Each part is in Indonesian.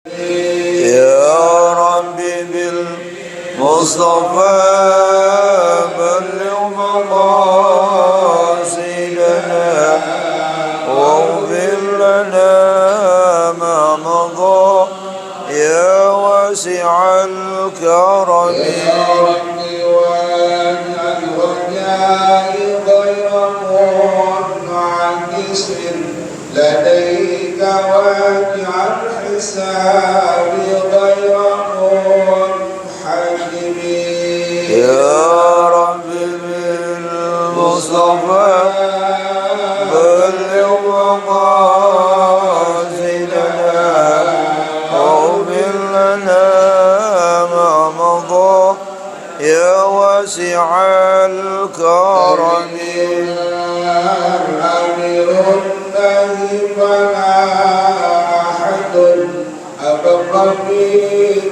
يا رب بالمصطفى بلغ مقاصدنا واغفر لنا ما مضى يا واسع الكرم. يا رب واجعل رجائي غير منعكس لديك واجعل حسابي غير منحجم. يا رب بالمصطفى بلغ مقاصدنا واغفر لنا ما مضى يا واسع الكرم. أمير الله فلا أحد أبقى في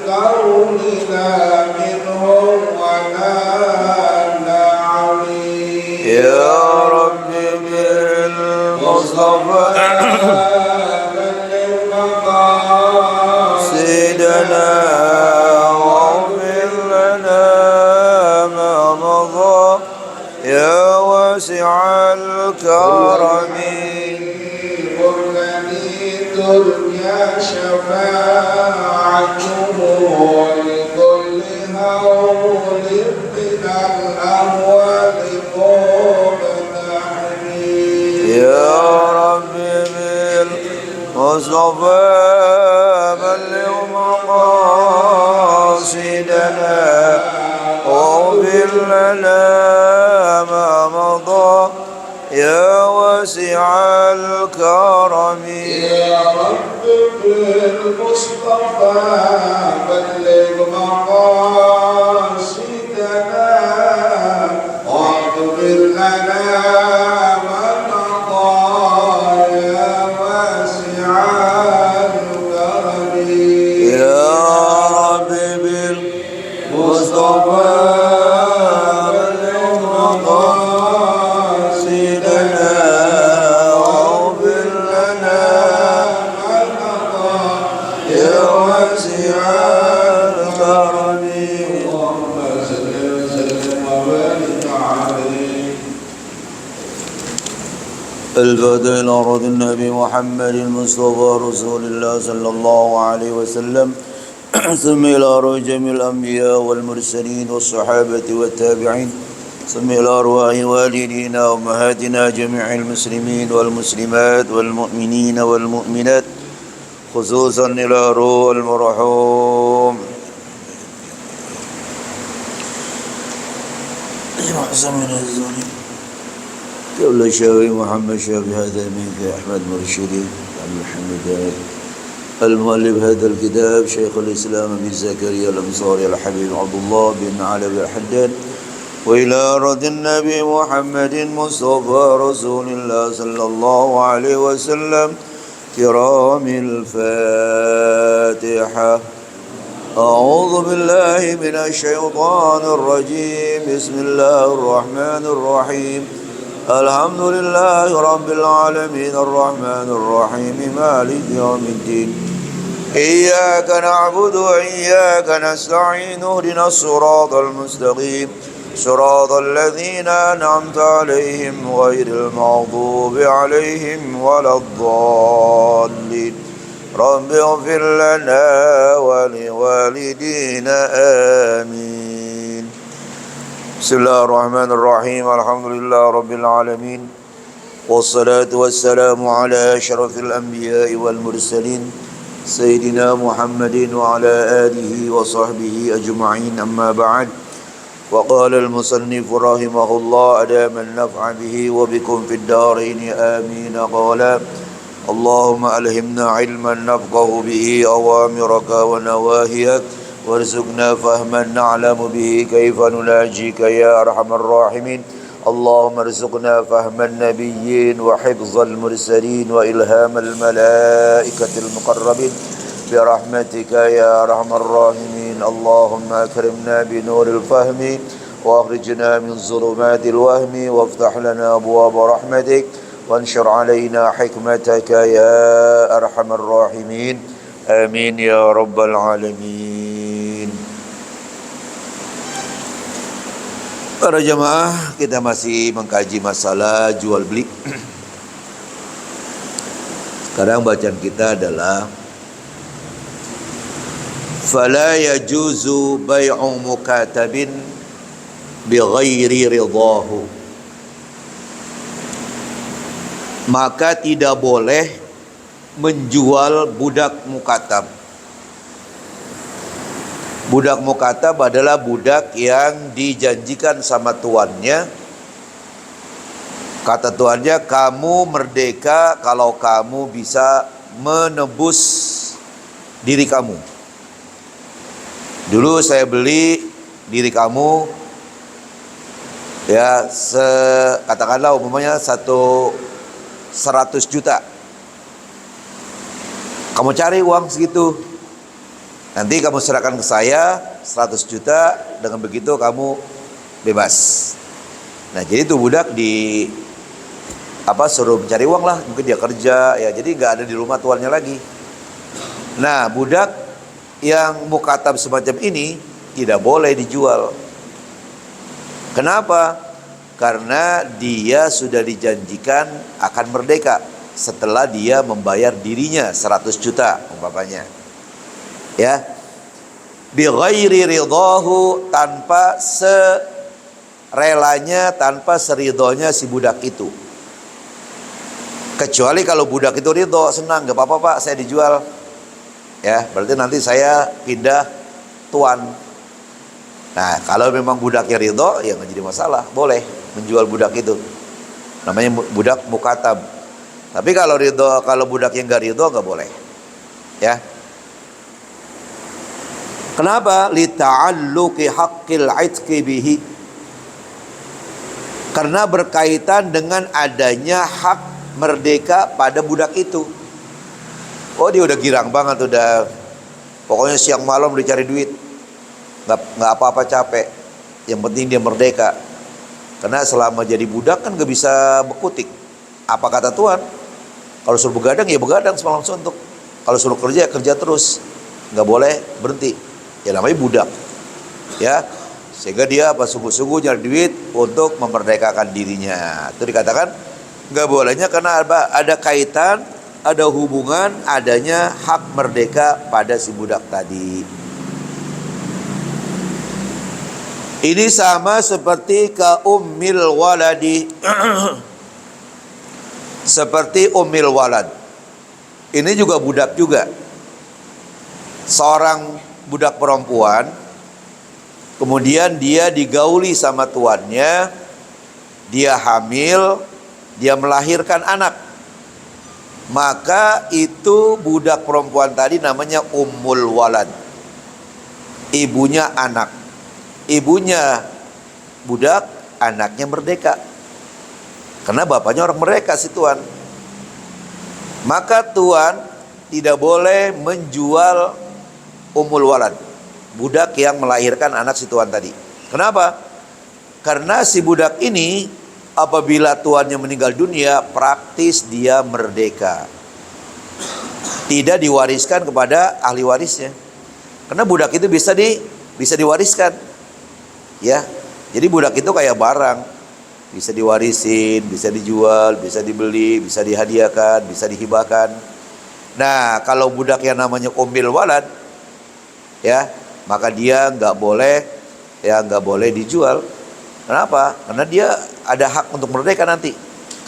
كوننا منهم ولا نعلي. يا رب بالمصطفى بلغ مقاصدنا سيدنا واغفر لنا ما مضى يا واسع الكرم. والذي ترجى شفاعته لكل هول من الأموال مقتحم. يا رب بالمصطفى بلغ مقاصدنا واغفر لنا ما مضى يا واسع الكرم. يا رب بالمصطفى بلغ مقاصدنا واغفر لنا ما مضى يا واسع الكرم. يا رب بالمصطفى بلغ مقاصدنا واغفر لنا ما مضى يا واسع الكرم. اللهم صل وسلم وبارك عليه. الفاتحة إلى روض النبي محمد المصطفى رسول الله صلى الله عليه وسلم ثم إلى روح جميع الأنبياء والمرسلين والصحابة والتابعين ثم إلى أرواح والدينا وأمهاتنا جميع المسلمين والمسلمات والمؤمنين والمؤمنات خصوصا إلى روح المرحوم محسن الزوني قبل الشافعي محمد شافعي هذا منك أحمد مرشدي الحمد المؤلف هذا الكتاب شيخ الإسلام بن زكريا الأنصاري الحبيب عبد الله بن علوي الحداد وإلى رد النبي محمد مصطفى رسول الله صلى الله عليه وسلم كرام الفاتحة. أعوذ بالله من الشيطان الرجيم بسم الله الرحمن الرحيم الحمد لله رب العالمين الرحمن الرحيم مالك يوم الدين إياك نعبد وإياك نستعين اهدنا الصراط المستقيم صراط الذين أنعمت عليهم غير المغضوب عليهم ولا الضالين رب اغفر لنا ولوالدينا آمين. بسم الله الرحمن الرحيم الحمد لله رب العالمين والصلاة والسلام على أشرف الأنبياء والمرسلين سيدنا محمد وعلى آله وصحبه أجمعين أما بعد. وقال المصنف رحمه الله أدام النفع به وبكم في الدارين آمين. قال اللهم ألهمنا علما نفقه به أوامرك ونواهيك وارزقنا فهما نعلم به كيف نناجيك يا أرحم الراحمين. اللهم ارزقنا فهم النبيين وحفظ المرسلين وإلهام الملائكة المقربين برحمتك يا أرحم الراحمين. اللهم أكرمنا بنور الفهم وأخرجنا من ظلمات الوهم وافتح لنا أبواب رحمتك وانشر علينا حكمتك يا أرحم الراحمين. Amin ya rabbal alamin. Para jamaah, kita masih mengkaji masalah jual beli. Sekarang bacaan kita adalah fala yajuzu bai'u mukatabin bighairi ridahu. Maka tidak boleh menjual budak mukatab. Budak mukatab adalah budak yang dijanjikan sama tuannya. Kata tuannya, kamu merdeka kalau kamu bisa menebus diri kamu. Dulu saya beli diri kamu, ya, katakanlah umpamanya 100 juta. Kamu cari uang segitu, nanti kamu serahkan ke saya 100 juta, dengan begitu kamu bebas. Nah, jadi itu budak suruh mencari uang lah, mungkin dia kerja, ya, jadi nggak ada di rumah tuannya lagi. Nah, budak yang mukatab semacam ini tidak boleh dijual. Kenapa? Karena dia sudah dijanjikan akan merdeka setelah dia membayar dirinya 100 juta umpamanya. Ya. Bi ghairi ridahu, tanpa serelanya, tanpa seridhonya si budak itu. Kecuali kalau budak itu ridho, senang, enggak apa-apa Pak, saya dijual. Ya, berarti nanti saya pindah tuan. Nah, kalau memang budaknya ridho, ya enggak jadi masalah, boleh menjual budak itu. Namanya budak mukatab. Tapi kalau budak yang enggak ridho, enggak boleh. Ya. Kenapa? Li ta'alluqi haqqil 'itqi bihi. Karena berkaitan dengan adanya hak merdeka pada budak itu. Oh, dia udah girang banget, udah pokoknya siang malam udah cari duit. Enggak apa-apa capek. Yang penting dia merdeka. Karena selama jadi budak kan enggak bisa bekutik. Apa kata Tuhan? Kalau suruh begadang ya begadang semalam suntuk. Kalau suruh kerja ya kerja terus. Enggak boleh berhenti. Ya namanya budak. Ya. Sehingga dia sungguh-sungguh nyari duit untuk memerdekakan dirinya. Itu dikatakan enggak bolehnya karena ada kaitan, ada hubungan adanya hak merdeka pada si budak tadi. Ini sama seperti ka ummil waladi. Seperti ummil walad. Ini juga budak juga. Seorang budak perempuan, kemudian dia digauli sama tuannya, dia hamil, dia melahirkan anak. Maka itu budak perempuan tadi namanya ummul walad. Ibunya anak. Ibunya budak, anaknya merdeka. Karena bapaknya orang merdeka si tuan. Maka tuan tidak boleh menjual ummul walad, budak yang melahirkan anak si tuan tadi. Kenapa? Karena si budak ini apabila tuannya meninggal dunia, praktis dia merdeka. Tidak diwariskan kepada ahli warisnya. Karena budak itu bisa diwariskan. Ya. Jadi budak itu kayak barang. Bisa diwarisin, bisa dijual, bisa dibeli, bisa dihadiahkan, bisa dihibahkan. Nah, kalau budak yang namanya ummul walad, ya, maka dia nggak boleh dijual. Kenapa? Karena dia ada hak untuk merdeka nanti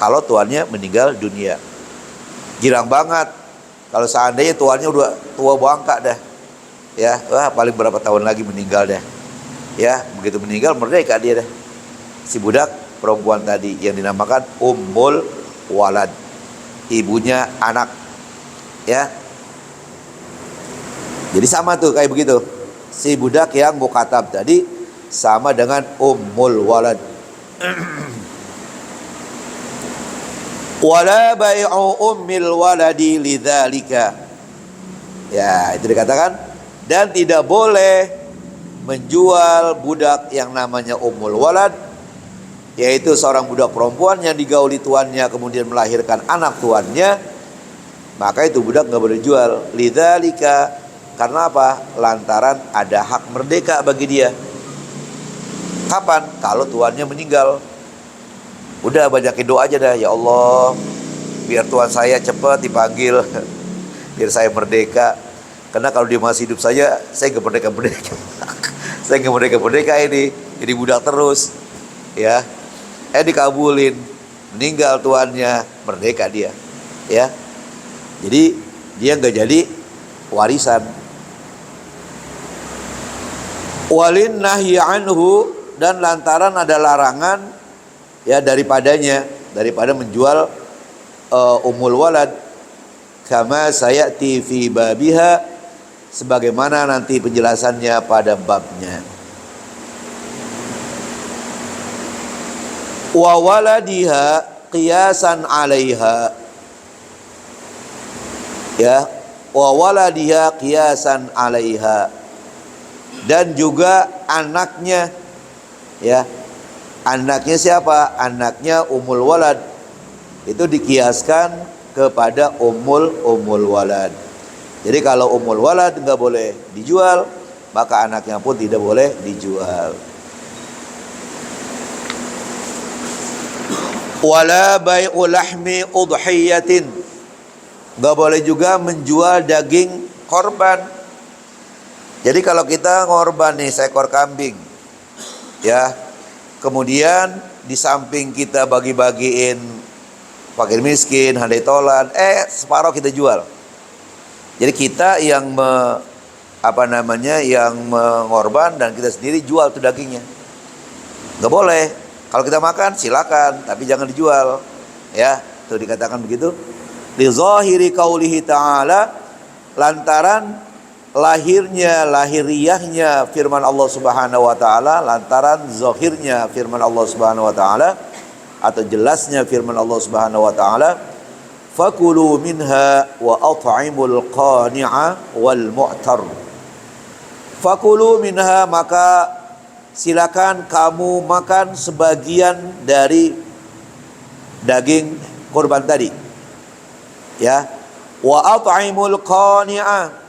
kalau tuannya meninggal dunia. Girang banget kalau seandainya tuannya udah tua bangka dah, ya, paling berapa tahun lagi meninggal dah, ya, begitu meninggal merdeka dia dah, si budak perempuan tadi yang dinamakan ummul walad, ibunya anak, ya. Jadi sama tuh kayak begitu. Si budak yang mukatab tadi sama dengan ummul walad. Wala bai'u ummil waladi lidzalika. Ya, itu dikatakan, dan tidak boleh menjual budak yang namanya ummul walad, yaitu seorang budak perempuan yang digauli tuannya kemudian melahirkan anak tuannya, maka itu budak nggak boleh jual. Lidzalika, karena apa? Lantaran ada hak merdeka bagi dia. Kapan? Kalau tuannya meninggal. Udah banyakin doa aja dah, ya Allah, biar tuan saya cepat dipanggil, biar saya merdeka. Karena kalau dia masih hidup saya nggak merdeka-merdeka. Saya nggak merdeka-merdeka ini, jadi budak terus. Ya, dikabulin, meninggal tuannya, merdeka dia. Ya, jadi dia nggak jadi warisan. Walin nahyi anhu, dan lantaran ada larangan ya daripada menjual umul walad, kama sayati fi babiha, sebagaimana nanti penjelasannya pada babnya. Wa waladiha qiyasan 'alaiha, ya, wa waladiha qiyasan 'alaiha, dan juga anaknya, ya, anaknya siapa? Anaknya umul walad itu dikiaskan kepada umul walad. Jadi kalau umul walad nggak boleh dijual, maka anaknya pun tidak boleh dijual. Wala bai'u lahmi udhiyatin, nggak boleh juga menjual daging korban. Jadi kalau kita ngorban nih seekor kambing, ya, kemudian di samping kita bagi-bagiin fakir miskin, handai tolan, separuh kita jual. Jadi kita yang yang mengorban, dan kita sendiri jual tuh dagingnya. Nggak boleh. Kalau kita makan silakan, tapi jangan dijual. Ya, tuh dikatakan begitu. Li zahiri qaulihi ta'ala, lantaran lahiriyahnya firman Allah Subhanahu wa taala, lantaran zahirnya firman Allah Subhanahu wa taala, atau jelasnya firman Allah Subhanahu wa taala, fakulu minha wa at'imul qani'a wal mu'tar. Fakulu minha, maka silakan kamu makan sebagian dari daging kurban tadi, ya. Wa at'imul qani'a,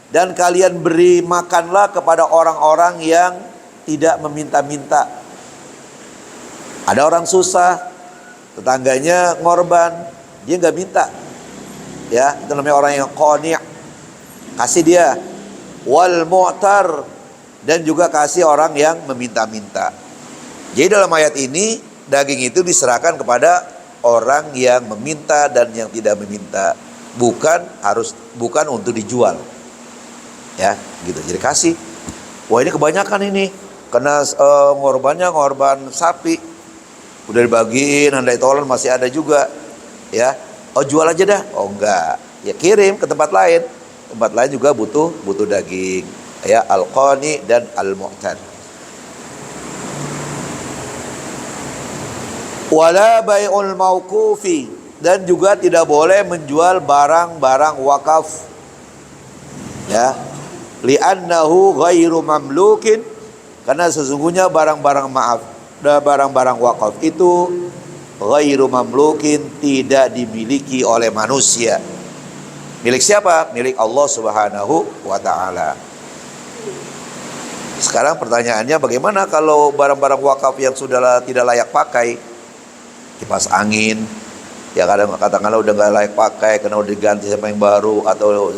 dan kalian beri makanlah kepada orang-orang yang tidak meminta-minta. Ada orang susah, tetangganya ngorban, dia nggak minta, ya, itu namanya orang yang qani', kasih dia. Wal mu'tar, dan juga kasih orang yang meminta-minta. Jadi dalam ayat ini daging itu diserahkan kepada orang yang meminta dan yang tidak meminta, bukan untuk dijual. Ya, gitu. Jadi kasih. Wah, ini kebanyakan ini. Karena ngorban sapi. Udah dibagiin, handai tolan masih ada juga. Ya. Oh, jual aja dah. Oh, enggak. Ya kirim ke tempat lain. Tempat lain juga butuh daging. Ya, al-qani dan al-mu'tad. Wala bai'ul mauqufi, dan juga tidak boleh menjual barang-barang wakaf. Ya. Li'annahu ghairu mamlukin, karena sesungguhnya barang-barang wakaf itu ghairu mamlukin, tidak dimiliki oleh manusia. Milik siapa? Milik Allah Subhanahu wa taala. Sekarang pertanyaannya, bagaimana kalau barang-barang wakaf yang sudah tidak layak pakai? Kipas angin, ya katakanlah udah nggak layak pakai karena udah diganti sama yang baru, atau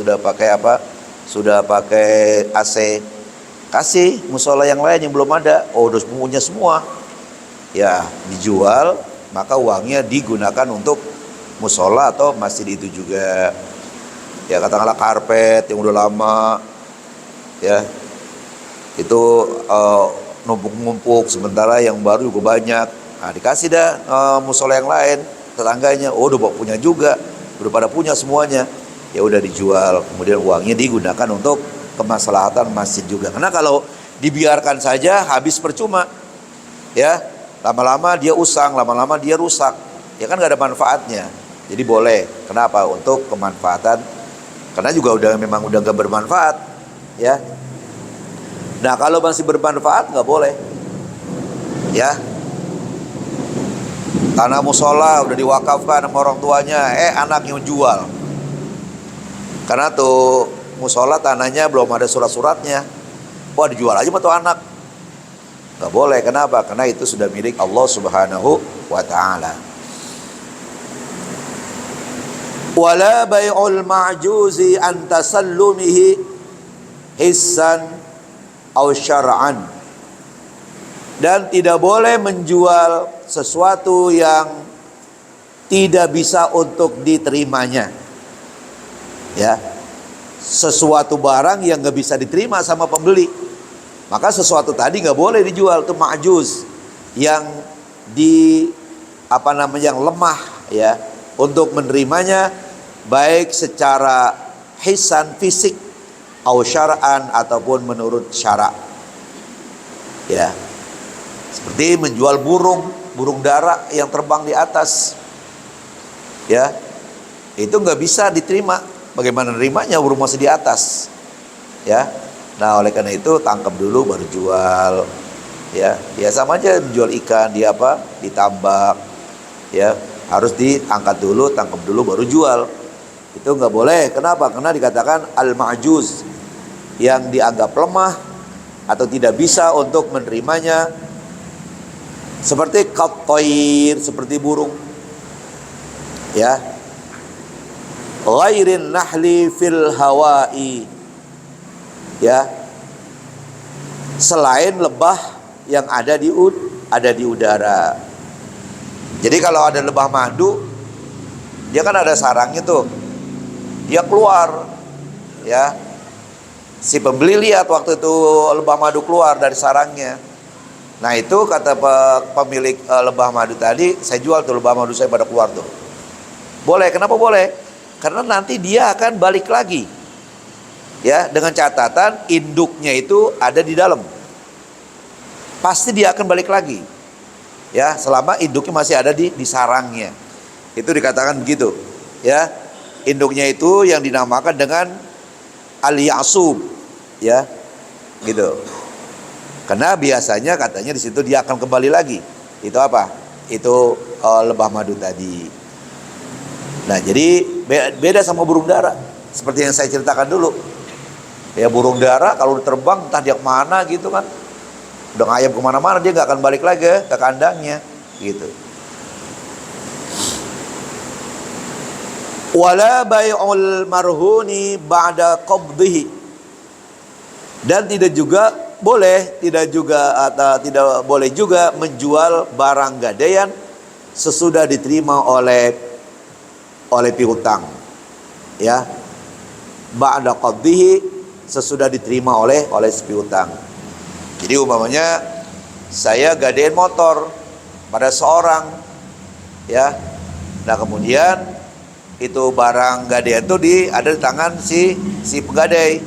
sudah pakai AC, kasih musola yang lain yang belum ada. Oh, udah punya semua, ya dijual, maka uangnya digunakan untuk musola atau masjid itu juga. Ya katakanlah karpet yang udah lama, ya itu numpuk-numpuk, sementara yang baru juga banyak. Nah, dikasih dah musola yang lain, tetangganya, oh udah punya juga, udah pada punya semuanya. Ya udah dijual, kemudian uangnya digunakan untuk kemaslahatan masjid juga. Karena kalau dibiarkan saja habis percuma, ya, lama-lama dia usang, lama-lama dia rusak, ya kan nggak ada manfaatnya. Jadi boleh, kenapa? Untuk kemanfaatan, karena juga memang udah nggak bermanfaat, ya. Nah kalau masih bermanfaat nggak boleh, ya. Tanah musola udah diwakafkan sama orang tuanya, anaknya jual. Karena tuh musola tanahnya belum ada surat-suratnya. Wah, dijual aja sama tuh anak. Gak boleh. Kenapa? Karena itu sudah milik Allah Subhanahu wa ta'ala. Wala bai'ul ma'juzi an tasallumihi hissan aw syar'an. Dan tidak boleh menjual sesuatu yang tidak bisa untuk diterimanya. Ya, sesuatu barang yang nggak bisa diterima sama pembeli, maka sesuatu tadi nggak boleh dijual. Itu ma'juz, yang yang lemah ya untuk menerimanya, baik secara hisan fisik atau syar'an ataupun menurut syara. Ya, seperti menjual burung dara yang terbang di atas, ya itu nggak bisa diterima. Bagaimana nerimanya, burung masih di atas, ya. Nah, oleh karena itu tangkap dulu baru jual, ya. Ya sama aja menjual ikan di ditambak, ya. Harus diangkat dulu, tangkap dulu baru jual. Itu nggak boleh. Kenapa? Karena dikatakan al-ma'juz, yang dianggap lemah atau tidak bisa untuk menerimanya, seperti qat-tayr, seperti burung, ya. Ghairin nahli fil hawa'i, ya, selain lebah yang ada di udara. Jadi kalau ada lebah madu, dia kan ada sarangnya tuh, dia keluar, ya. Si pembeli lihat waktu itu lebah madu keluar dari sarangnya. Nah itu kata pemilik lebah madu tadi, saya jual tuh lebah madu saya pada keluar tuh. Boleh. Kenapa boleh? Karena nanti dia akan balik lagi, ya, dengan catatan induknya itu ada di dalam. Pasti dia akan balik lagi, ya, selama induknya masih ada di sarangnya. Itu dikatakan begitu, ya. Induknya itu yang dinamakan dengan al-ya'sub, ya, gitu. Karena biasanya katanya di situ dia akan kembali lagi. Itu apa? Itu lebah madu tadi. Nah, jadi beda sama burung dara. Seperti yang saya ceritakan dulu. Ya, burung dara kalau terbang entah dia kemana gitu kan. Udah ngayap kemana-mana, dia gak akan balik lagi ke kandangnya gitu. Wala bai'ul marhuni ba'da qabdihi. Dan tidak boleh juga menjual barang gadaian sesudah diterima oleh piutang, ya, ba'da qabdihi, sesudah diterima oleh si piutang. Jadi umpamanya saya gadein motor pada seorang, ya. Nah kemudian itu barang gadean itu ada di tangan si pegadai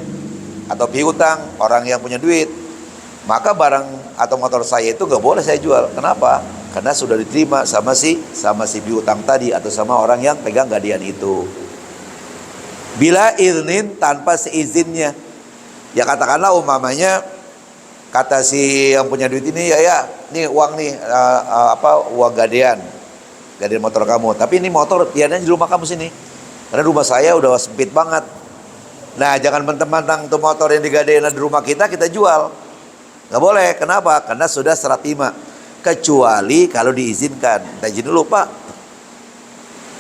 atau piutang, orang yang punya duit. Maka barang atau motor saya itu gak boleh saya jual. Kenapa? Karena sudah diterima sama si piutang tadi atau sama orang yang pegang gadean itu. Bila iznin, tanpa seizinnya. Ya katakanlah umpamanya kata si yang punya duit ini, ya nih uang nih, uang gadean motor kamu. Tapi ini motor biarnya di rumah kamu sini. Karena rumah saya udah sempit banget. Nah, jangan mentang-mentang tuh motor yang digadein di rumah kita jual. Gak boleh. Kenapa? Karena sudah serah terima. Kecuali kalau diizinkan. Kita izin dulu, Pak,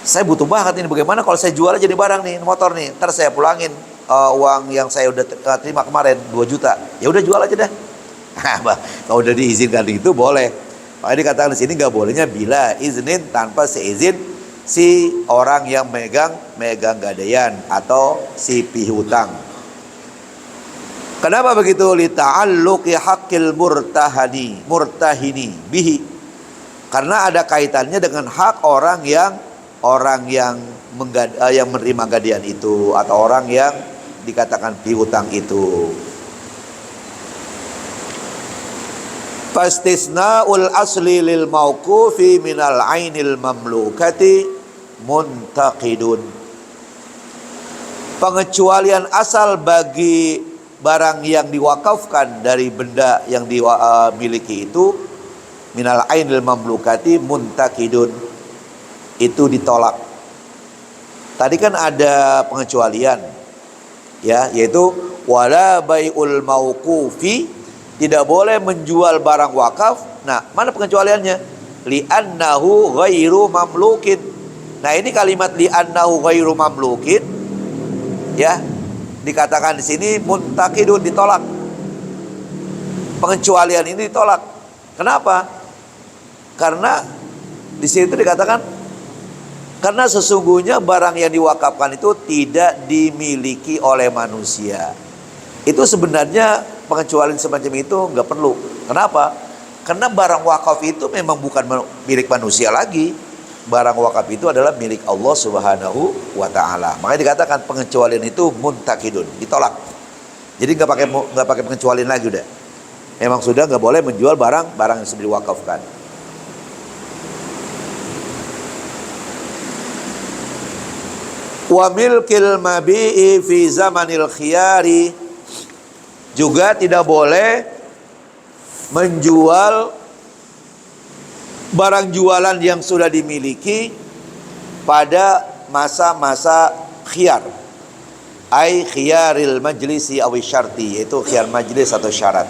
saya butuh banget ini. Bagaimana kalau saya jual aja di barang nih, motor nih, ntar saya pulangin uang yang saya udah terima kemarin 2 juta. Ya udah jual aja dah. Kalau udah diizinkan itu boleh. Makanya dikatakan di sini nggak bolehnya bila iznin, tanpa seizin si orang yang megang gadaian atau si pihutang. Kenapa begitu? Li ta'alluqi haqqil murtahini bihi. Karena ada kaitannya dengan hak orang yang menerima gadaian itu atau orang yang dikatakan pihutang itu. Fastisna'ul asli lil mauqufi minal ainil mamlukati muntaqidun. Pengecualian asal bagi barang yang diwakafkan dari benda yang dimiliki itu minal ainil mamlukati muntaqidun, itu ditolak. Tadi kan ada pengecualian Ya, yaitu wala bai'ul mauqufi, tidak boleh menjual barang wakaf. Nah, mana pengecualiannya? Li'annahu ghairu mamlukin. Nah, ini kalimat li'annahu ghairu mamlukin, ya, dikatakan di sini muntakidun, ditolak. Pengecualian ini ditolak. Kenapa? Karena di situ dikatakan karena sesungguhnya barang yang diwakafkan itu tidak dimiliki oleh manusia. Itu sebenarnya pengecualian semacam itu nggak perlu. Kenapa? Karena barang wakaf itu memang bukan milik manusia lagi. Barang wakaf itu adalah milik Allah Subhanahu wa Ta'ala. Makanya dikatakan pengecualian itu muntakidun, ditolak. Jadi nggak pakai pengecualian lagi udah. Memang sudah nggak boleh menjual barang yang sudah diwakafkan. Wa milkil mabi'i fi zamanil khiyari, juga tidak boleh menjual barang jualan yang sudah dimiliki pada masa-masa khiyar. Ai khiyaril majlisi awi syarti, yaitu khiyar majlis atau syarat.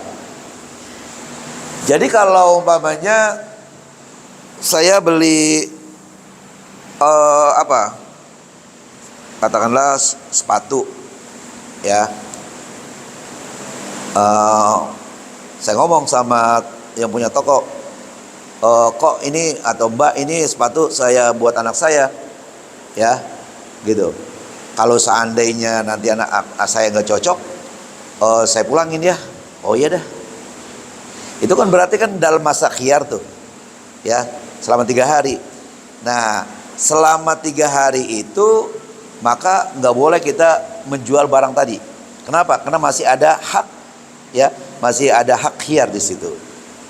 Jadi kalau umpamanya saya beli katakanlah sepatu, ya, saya ngomong sama yang punya toko, kok ini atau mbak ini sepatu saya buat anak saya, ya, gitu. Kalau seandainya nanti anak saya nggak cocok, saya pulangin ya. Oh iya dah. Itu kan berarti kan dalam masa khiyar tuh, ya, selama 3 hari. Nah, selama 3 hari itu maka nggak boleh kita menjual barang tadi. Kenapa? Karena masih ada hak, ya, masih ada hak khiyar di situ.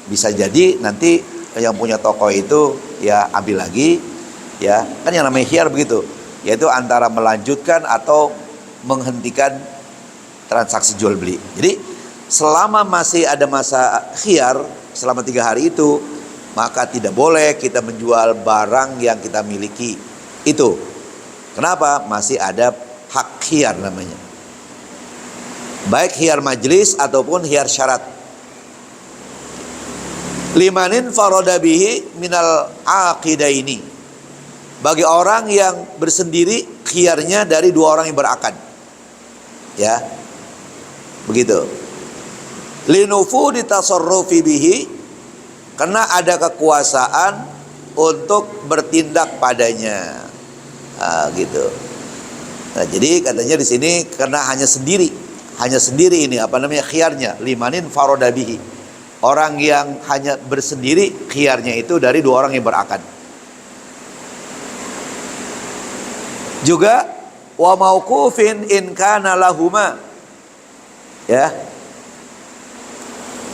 Bisa jadi nanti yang punya toko itu ya ambil lagi, ya, kan yang namanya khiyar begitu, yaitu antara melanjutkan atau menghentikan transaksi jual beli. Jadi selama masih ada masa khiyar selama 3 hari itu, maka tidak boleh kita menjual barang yang kita miliki itu. Kenapa? Masih ada hak khiyar namanya. Baik khiyar majlis ataupun khiyar syarat. Limanin faroda bihi minal aqidaini, bagi orang yang bersendiri khiyarnya dari 2 orang yang berakad. Ya. Begitu. Linufu ditasarrufi bihi, karena ada kekuasaan untuk bertindak padanya. Gitu. Nah, jadi katanya di sini karena hanya sendiri ini khiyarnya, limanin faroda bihi, orang yang hanya bersendiri khiyarnya itu dari 2 orang yang berakad. Juga wa mauqufin in kana lahuma, ya,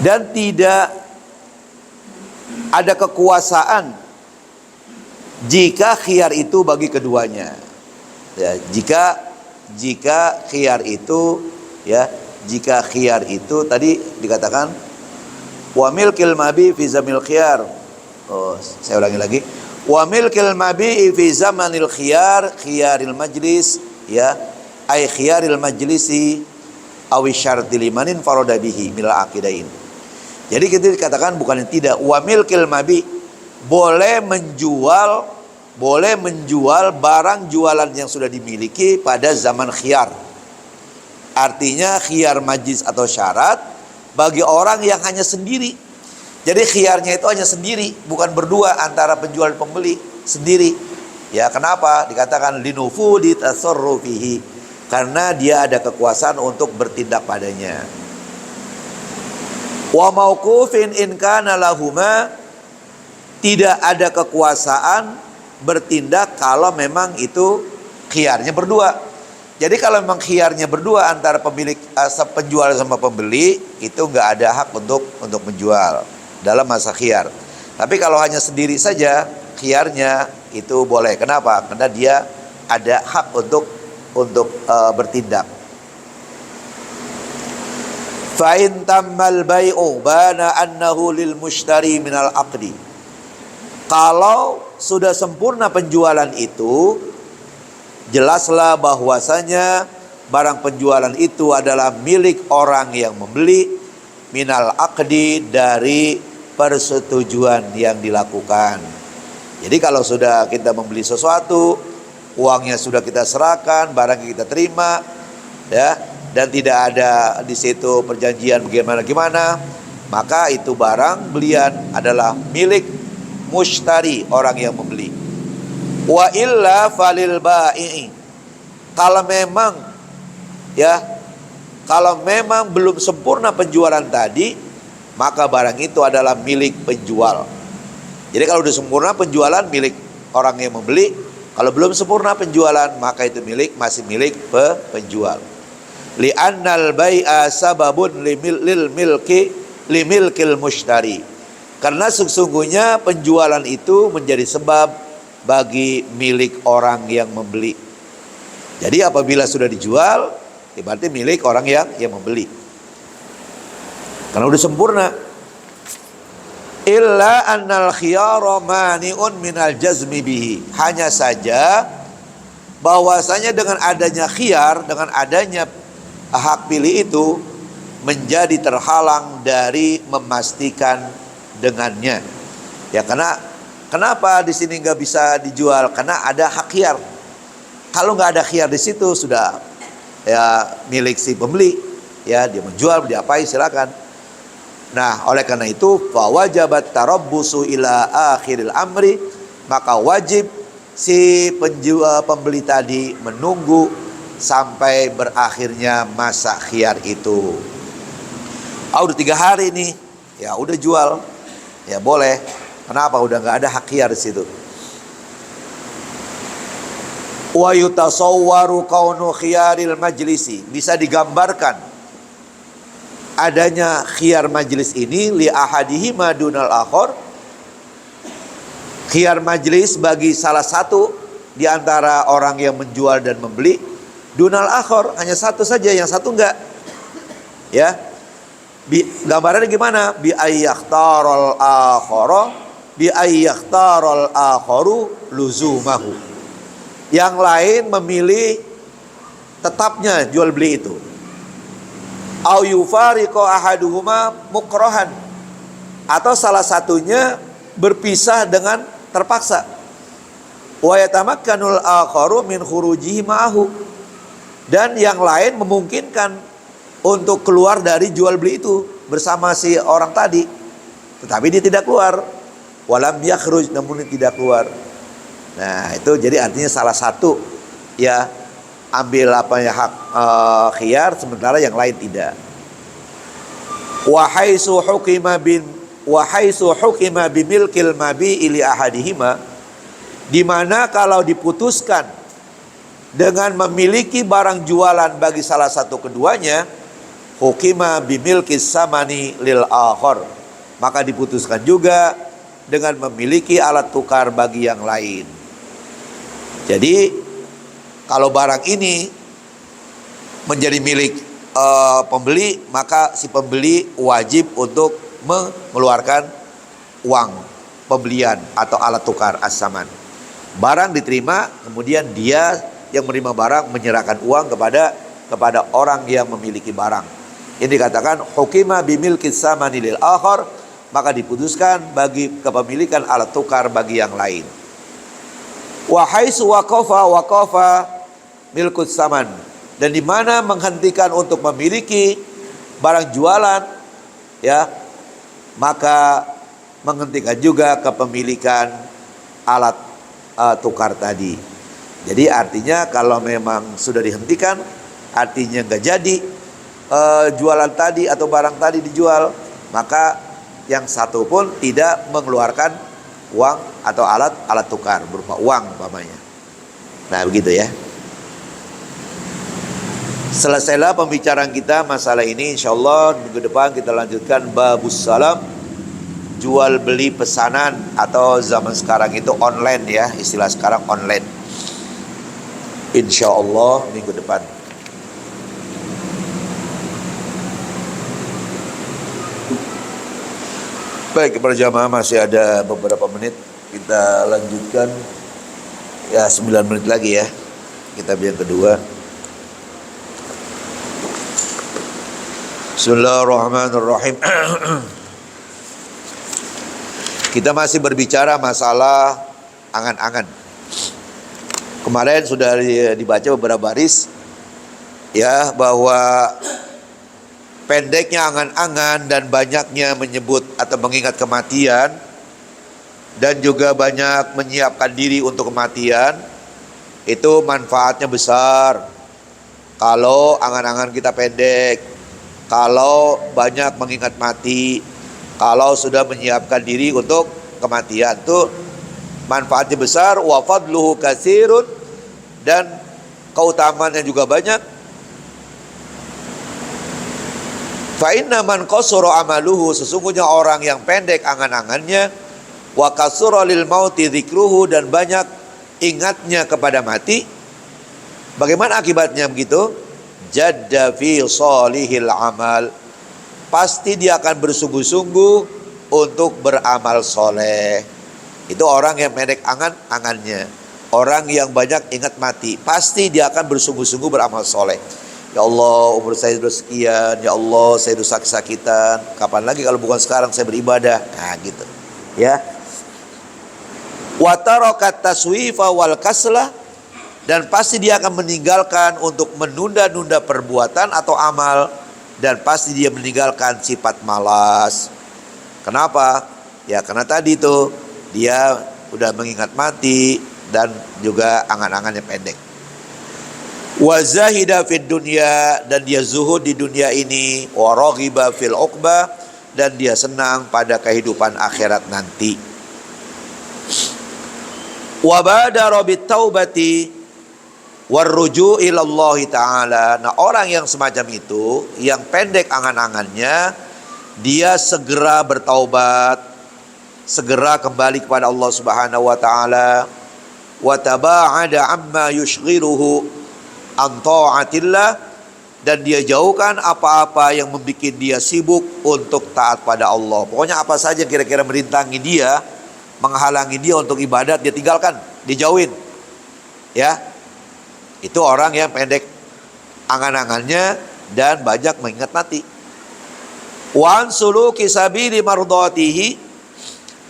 dan tidak ada kekuasaan jika khiyar itu bagi keduanya, ya, jika khiyar itu, ya, jika khiyar itu tadi dikatakan wa milkil mabi fi zamil khiyar. Saya ulangi lagi, wa milkil mabi fi zamanil khiyar khiyaril majlis, ya, ay khiyaril majlisi awi syarti limanin faroda bihi mil aqidain. Jadi kita dikatakan bukan yang tidak, wa milkil mabi, boleh menjual barang jualan yang sudah dimiliki pada zaman khiyar. Artinya khiyar majlis atau syarat bagi orang yang hanya sendiri. Jadi khiyarnya itu hanya sendiri, bukan berdua antara penjual dan pembeli, sendiri. Ya, kenapa? Dikatakan linufu ditasarrufihi, karena dia ada kekuasaan untuk bertindak padanya. Wa mauqufin in kana lahuma, tidak ada kekuasaan bertindak kalau memang itu khiyarnya berdua. Jadi kalau memang khiyarnya berdua antara pemilik penjual sama pembeli, itu nggak ada hak untuk menjual dalam masa khiyar. Tapi kalau hanya sendiri saja khiyarnya itu boleh. Kenapa? Karena dia ada hak untuk bertindak. Fa in tammal bai'u bana annahu lil mushtari minal aqdi. Kalau sudah sempurna penjualan itu, jelaslah bahwasanya barang penjualan itu adalah milik orang yang membeli, minal aqdi, dari persetujuan yang dilakukan. Jadi kalau sudah kita membeli sesuatu, uangnya sudah kita serahkan, barangnya kita terima, ya, dan tidak ada di situ perjanjian bagaimana, maka itu barang belian adalah milik mushtari, orang yang membeli. Wa illa falil bai'i. Kalau memang, ya, kalau memang belum sempurna penjualan tadi, maka barang itu adalah milik penjual. Jadi kalau sudah sempurna penjualan, milik orang yang membeli. Kalau belum sempurna penjualan, maka itu masih milik penjual. Li'annal bai'a sababun limilkil mushtari. Karena sesungguhnya penjualan itu menjadi sebab bagi milik orang yang membeli. Jadi apabila sudah dijual, berarti milik orang yang membeli. Karena udah sempurna. Illa annal khiyara mani'un minal jazmi bihi. Hanya saja bahwasanya dengan adanya khiyar, dengan adanya hak pilih itu menjadi terhalang dari memastikan dengannya. Ya, karena kenapa di sini nggak bisa dijual? Karena ada hak khiyar. Kalau nggak ada khiyar di situ, sudah ya milik si pembeli. Ya, dia menjual, dia apain silakan. Nah, oleh karena itu fawajabat tarabbusu ila akhiril amri, maka wajib si pembeli tadi menunggu sampai berakhirnya masa khiyar itu. Udah 3 hari nih, ya udah jual, ya boleh. Kenapa? Udah nggak ada hak khiyar di situ. Wa yutasawwaru kaunu khiyaril majlisi, bisa digambarkan adanya khiyar majlis ini li ahadihima dunal akhar. Khiyar majlis bagi salah satu di antara orang yang menjual dan membeli, dunal akhar, hanya satu saja, yang satu enggak. Ya. Gambarannya gimana? Bi ayyakhtarul akhara bi ayyakhtarul akharu luzumahu. Yang lain memilih tetapnya jual beli itu. Au yufariqu ahaduhuma mukrahan, atau salah satunya berpisah dengan terpaksa. Wa yatamakkanul akharu min khurujihi ma'ahu, dan yang lain memungkinkan untuk keluar dari jual beli itu bersama si orang tadi, tetapi dia tidak keluar. Walam yakhruj, namun dia tidak keluar. Nah, itu jadi artinya salah satu ya ambil hak khiyar, sementara yang lain tidak. Wa haitsu hukima bimilkil mabi'i li ahadihima, di mana kalau diputuskan dengan memiliki barang jualan bagi salah satu keduanya, hukima bimilkis samani lil akhar, maka diputuskan juga dengan memiliki alat tukar bagi yang lain. Jadi kalau barang ini menjadi milik pembeli, maka si pembeli wajib untuk mengeluarkan uang pembelian atau alat tukar as-saman. Barang diterima, kemudian dia yang menerima barang menyerahkan uang kepada orang yang memiliki barang. Ini dikatakan hukima bimilkis samani lil akhar, maka diputuskan bagi kepemilikan alat tukar bagi yang lain. Wa haitsu waqafa milkus saman, dan di mana menghentikan untuk memiliki barang jualan, ya, maka menghentikan juga kepemilikan alat tukar tadi. Jadi artinya kalau memang sudah dihentikan, artinya nggak jadi jualan tadi atau barang tadi dijual, maka yang satu pun tidak mengeluarkan uang atau alat tukar berupa uang umpamanya. Nah, begitu ya. Selesailah pembicaraan kita masalah ini, insyaallah minggu depan kita lanjutkan babus salam, jual beli pesanan, atau zaman sekarang itu online ya, istilah sekarang online. Insyaallah minggu depan. Baik, para jamaah, masih ada beberapa menit, kita lanjutkan ya, 9 menit lagi ya kitab yang kedua. Bismillahirrahmanirrahim. Kita masih berbicara masalah angan-angan. Kemarin sudah dibaca beberapa baris ya, bahwa pendeknya angan-angan dan banyaknya menyebut atau mengingat kematian dan juga banyak menyiapkan diri untuk kematian, itu manfaatnya besar kalau angan-angan kita pendek, kalau banyak mengingat mati, kalau sudah menyiapkan diri untuk kematian, itu manfaatnya besar. Wa fadluhu katsirun, dan keutamaannya juga banyak. Fa inna man qasara amaluhu, sesungguhnya orang yang pendek angan-angannya, wa kasura lil mauti dzikruhu, dan banyak ingatnya kepada mati, bagaimana akibatnya begitu? Jadda fi salihil amal, pasti dia akan bersungguh-sungguh untuk beramal soleh. Itu orang yang pendek angan-angannya. Orang yang banyak ingat mati, pasti dia akan bersungguh-sungguh beramal soleh. Ya Allah, umur saya sudah sekian. Ya Allah, saya dosa kesakitan. Kapan lagi kalau bukan sekarang saya beribadah? Nah gitu ya. Wa tarakat taswifa wal kaslah, dan pasti dia akan meninggalkan untuk menunda-nunda perbuatan atau amal, dan pasti dia meninggalkan sifat malas. Kenapa? Ya karena tadi itu dia udah mengingat mati dan juga angan-angannya pendek. Wa zahida fid dunya, dan dia zuhud di dunia ini. Wa raghiba fil uqbah, dan dia senang pada kehidupan akhirat nanti. Wa badara bit taubati warruju' ilallahi ta'ala. Nah, orang yang semacam itu, yang pendek angan-angannya, dia segera bertaubat, segera kembali kepada Allah Subhanahu wa taala, wa taba'ada amma yushghiluhu an ta'atillah, dan dia jauhkan apa-apa yang membuat dia sibuk untuk taat pada Allah. Pokoknya apa saja kira-kira merintangi dia, menghalangi dia untuk ibadat, dia tinggalkan, dijauhin. Ya. Itu orang yang pendek angan-angannya dan banyak mengingat mati. Wa ansuluki sabili mardatihi,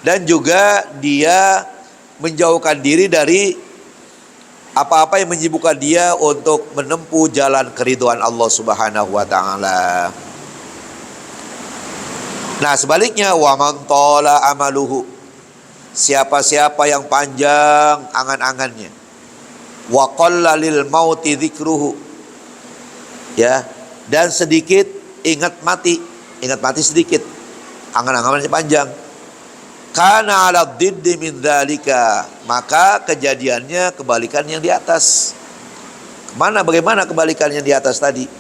dan juga dia menjauhkan diri dari apa-apa yang menyibukkan dia untuk menempuh jalan keridhaan Allah Subhanahu wa taala. Nah, sebaliknya, wa man tala amaluhu, siapa-siapa yang panjang angan-angannya, wa qalla lil mauti dzikruhu, ya, dan sedikit ingat mati sedikit, angan-angannya panjang, kana ala diddi min dzalika, maka kejadiannya kebalikan yang di atas. Bagaimana kebalikan yang di atas tadi?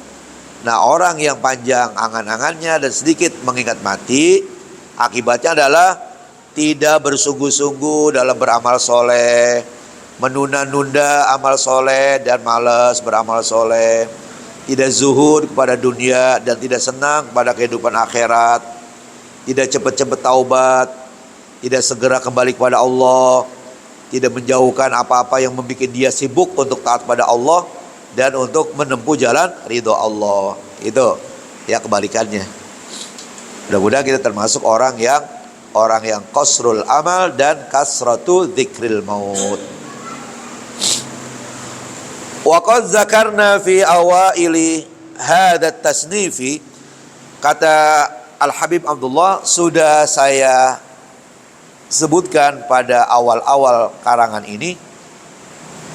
Nah, orang yang panjang angan-angannya dan sedikit mengingat mati, akibatnya adalah tidak bersungguh-sungguh dalam beramal soleh, menunda-nunda amal soleh dan malas beramal soleh, tidak zuhud kepada dunia dan tidak senang pada kehidupan akhirat, tidak cepat-cepat taubat, tidak segera kembali kepada Allah, tidak menjauhkan apa-apa yang membuat dia sibuk untuk taat pada Allah dan untuk menempuh jalan ridho Allah. Itu ya kebalikannya. Mudah-mudahan kita termasuk orang yang qasrul amal dan kasratu dzikril maut. Wa qad zakarna fi awaili hadat tasnifi, kata Al-Habib Abdullah, sudah saya sebutkan pada awal-awal karangan ini,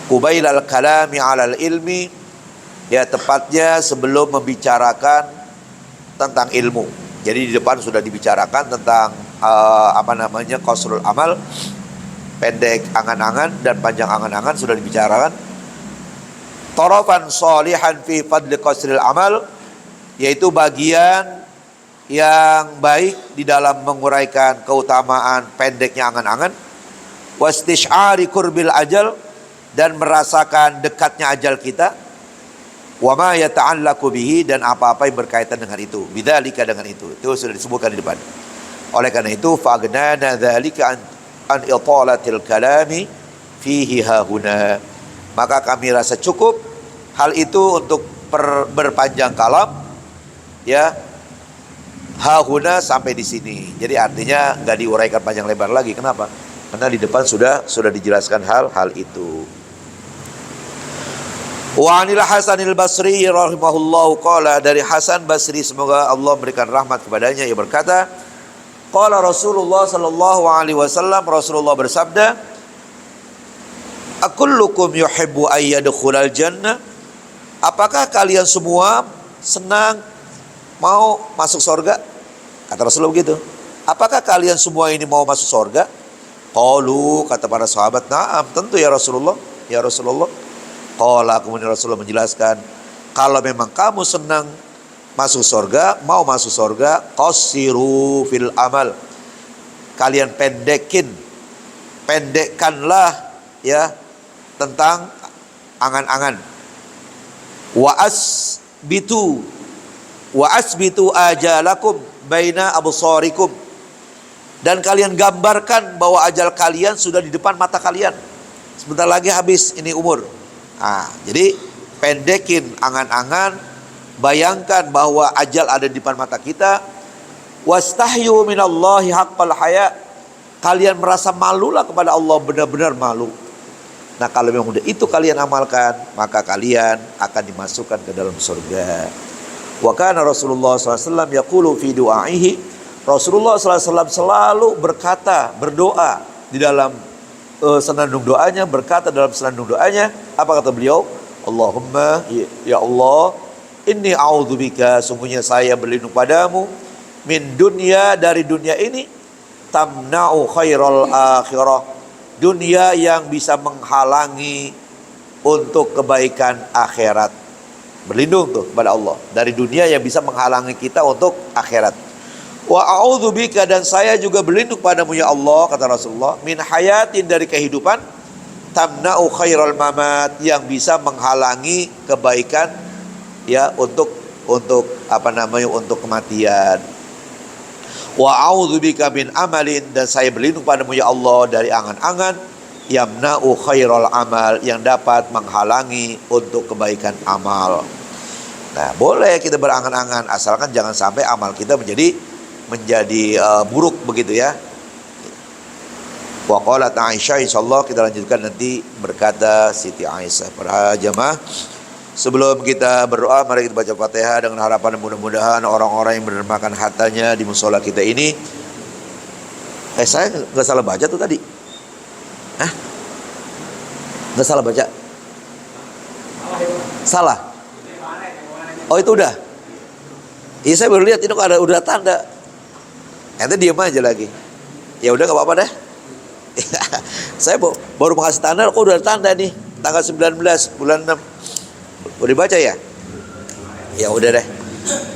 qubailal kalami alal ilmi, ya tepatnya sebelum membicarakan tentang ilmu. Jadi di depan sudah dibicarakan tentang qasrul amal, pendek angan-angan dan panjang angan-angan sudah dibicarakan. Tarafan sholihan fi fadli qasril amal, yaitu bagian yang baik di dalam menguraikan keutamaan pendeknya angan-angan. Wastish'ari kurbil ajal, dan merasakan dekatnya ajal kita. Wa ma yata'allaqu bihi, dan apa-apa yang berkaitan dengan itu. Bidzalika, dengan itu sudah disebutkan di depan. Oleh karena itu, fa'aghnana dzalika an italatil kalami fihi hahuna, maka kami rasa cukup hal itu untuk berpanjang kalam, ya, Hahuna sampai di sini. Jadi artinya nggak diuraikan panjang lebar lagi. Kenapa? Karena di depan sudah dijelaskan hal-hal itu. Wa 'anil Hasanil Basri rahimahullahu qala, dari Hasan Basri semoga Allah memberikan rahmat kepadanya, ia berkata, qala Rasulullah sallallahu alaihi wasallam, Rasulullah bersabda, akullukum yuhibbu ayyadkhulal jannah? Apakah kalian semua senang mau masuk surga? Kata Rasulullah begitu. Apakah kalian semua ini mau masuk surga? Qalu, kata para sahabat, na'am, tentu ya Rasulullah, ya Rasulullah. Qala, kemudian Rasulullah menjelaskan, kalau memang kamu senang masuk surga, mau masuk surga, qassiru fil amal, kalian pendekkanlah ya tentang angan-angan. Wa asbitu ajalakum baina absarikum, dan kalian gambarkan bahwa ajal kalian sudah di depan mata kalian. Sebentar lagi habis ini umur. Jadi pendekin angan-angan, bayangkan bahwa ajal ada di depan mata kita. Wastahyu minallahi haqqal haya, kalian merasa malulah kepada Allah, benar-benar malu. Nah, kalau memang itu kalian amalkan, maka kalian akan dimasukkan ke dalam surga. Wa kana Rasulullah SAW yaqulu fi du'aihi, Rasulullah SAW selalu berdoa di dalam senandung doanya, berkata dalam senandung doanya, apa kata beliau? Allahumma, ya Allah, inni a'udzubika, sungguhnya saya berlindung padamu, min dunya, dari dunia ini, tamna'u khairal akhirah, dunia yang bisa menghalangi untuk kebaikan akhirat. Berlindung tuh kepada Allah dari dunia yang bisa menghalangi kita untuk akhirat. Wa a'udzubika, dan saya juga berlindung padamu ya Allah, kata Rasulullah, min hayatin, dari kehidupan, tamna'u khairal mamat, yang bisa menghalangi kebaikan ya untuk untuk kematian. Wa a'udzubika min amalin, dan saya berlindung padamu ya Allah dari angan-angan, yamna'u khairal amal, yang dapat menghalangi untuk kebaikan amal. Nah, boleh kita berangan-angan, asalkan jangan sampai amal kita menjadi buruk begitu ya. Wa qalat Aisyah, insyaallah kita lanjutkan nanti, berkata Siti Aisyah. Para jamaah, sebelum kita berdoa, mari kita baca Fatihah dengan harapan mudah-mudahan orang-orang yang mendermakan hartanya di musola kita ini. Saya nggak salah baca tuh tadi. Nggak salah baca? Salah. Oh, itu udah. Iya, saya baru lihat ini kok udah tanda. Nanti diam aja lagi. Ya udah, nggak apa-apa deh. Saya baru mengasih tanda, kok udah tanda nih, tanggal 19 bulan 6. Boleh baca ya? Ya udah deh.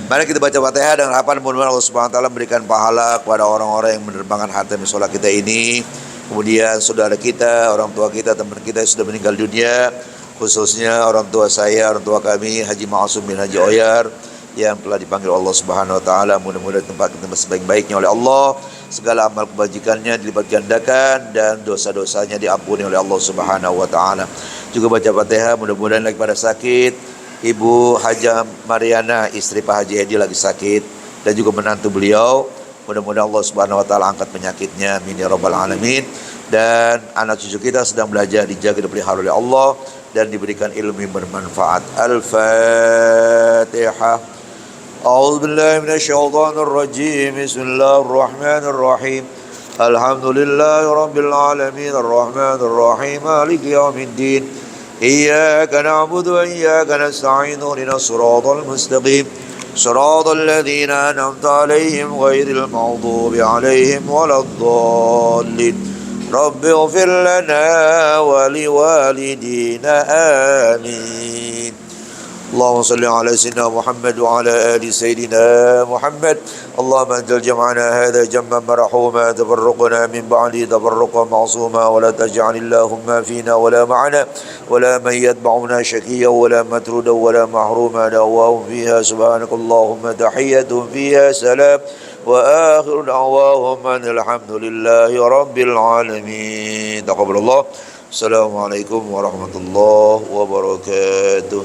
Mari kita baca Fatihah dengan harapan mudah-mudahan Allah Subhanahu wa taala memberikan pahala kepada orang-orang yang menerbangkan harta musola kita ini. Kemudian saudara kita, orang tua kita, teman kita yang sudah meninggal dunia, khususnya orang tua saya, orang tua kami, Haji Ma'asum bin Haji Oyar, yang telah dipanggil Allah Subhanahu wa taala, mudah-mudahan tempat kita sebaik-baiknya oleh Allah, segala amal kebajikannya dilipat gandakan dan dosa-dosanya diampuni oleh Allah Subhanahu wa taala. Juga baca Fatihah, mudah-mudahan lagi pada sakit, Ibu Haja Mariana, istri Pak Haji Edi lagi sakit, dan juga menantu beliau, mudah-mudahan Allah Subhanahu wa taala angkat penyakitnya, amin ya rabbal alamin. Dan anak cucu kita sedang belajar, dijaga, dipelihara oleh Allah, dan diberikan ilmu yang bermanfaat. Al-Fatihah. أعوذ بالله من الشيطان الرجيم بسم الله الرحمن الرحيم الحمد لله رب العالمين الرحمن الرحيم مالك يوم الدين إياك نعبد وإياك نستعين اهدنا الصراط المستقيم صراط الذين أنعمت عليهم غير المغضوب عليهم ولا الضالين رب اغفر لنا ولوالدينا آمين. اللهم صل على سيدنا محمد وعلى آل سيدنا محمد. اللهم انزل جمعنا هذا جمعا مرحوما، تفرقنا من بعده تفرقا معصوما، ولا تجعل اللهم فينا ولا معنا ولا من يتبعنا شقيا ولا مترودا ولا محروما، دعواهم فيها سبحانك اللهم تحية فيها سلام، وآخر دعواهم أن الحمد لله رب العالمين. تقبل الله. السلام عليكم ورحمة الله وبركاته.